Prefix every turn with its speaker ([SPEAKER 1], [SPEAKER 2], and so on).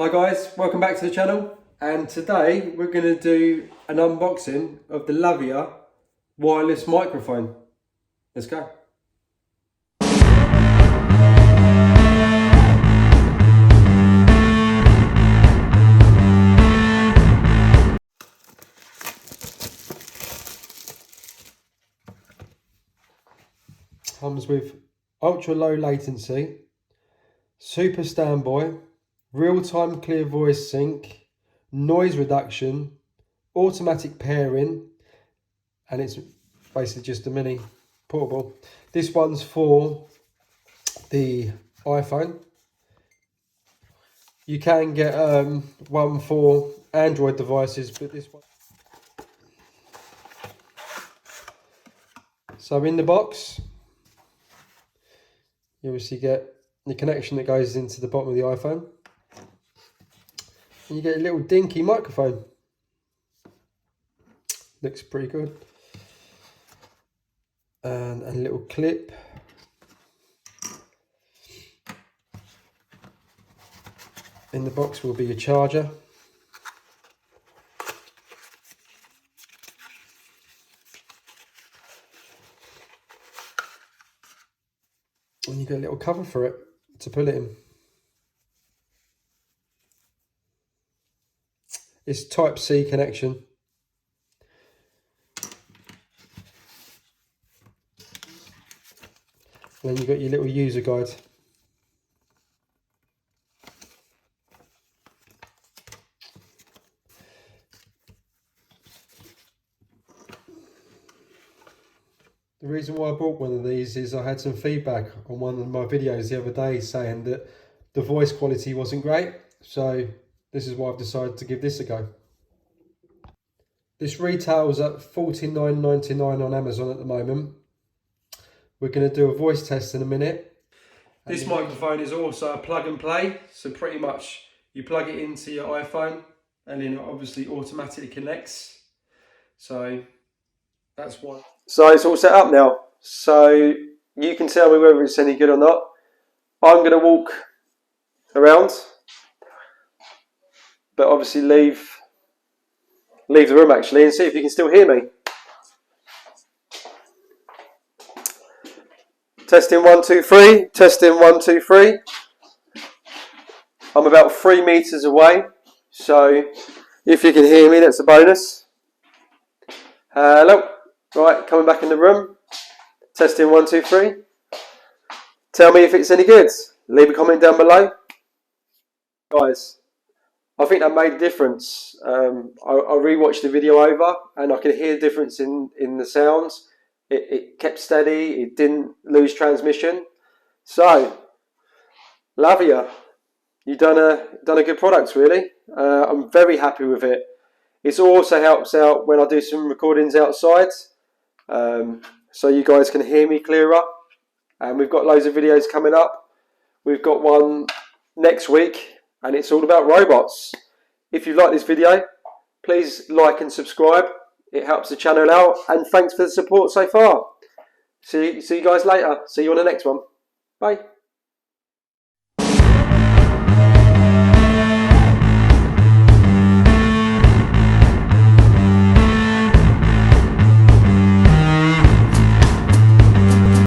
[SPEAKER 1] Hi guys, welcome back to the channel, and today we're going to do an unboxing of the Lavalier wireless microphone. Let's go. Comes with ultra low latency, super standby, real-time clear voice sync, noise reduction, automatic pairing, and it's basically just a mini portable. This one's for the iPhone. You can get one for Android devices, but this one. So in the box, you obviously get the connection that goes into the bottom of the iPhone. And you get a little dinky microphone. Looks pretty good. And a little clip. In the box will be a charger. And you get a little cover for it to pull it in. It's Type-C connection. And then you've got your little user guide. The reason why I bought one of these is I had some feedback on one of my videos the other day saying that the voice quality wasn't great. So this is why I've decided to give this a go. This retails at $49.99 on Amazon at the moment. We're going to do a voice test in a minute. This microphone is also a plug and play. So pretty much you plug it into your iPhone and then it obviously automatically connects. So that's one. So it's all set up now. So you can tell me whether it's any good or not. I'm going to walk around, but obviously leave the room actually and see if you can still hear me. Testing 1 2 3. Testing 1 2 3. I'm about 3 meters away, so if you can hear me, that's a bonus. Hello. Right, coming back in the room. Testing 1 2 3. Tell me if it's any good. Leave a comment down below. Guys, I think that made a difference. I rewatched the video over and I could hear the difference in the sounds. It kept steady, it didn't lose transmission. So, Lavalier, you've done a good product really. I'm very happy with it. It also helps out when I do some recordings outside. So you guys can hear me clearer. And we've got loads of videos coming up. We've got one next week and it's all about robots. If you like this video, please like and subscribe. It helps the channel out, and thanks for the support so far. See you guys later. See you on the next one. Bye.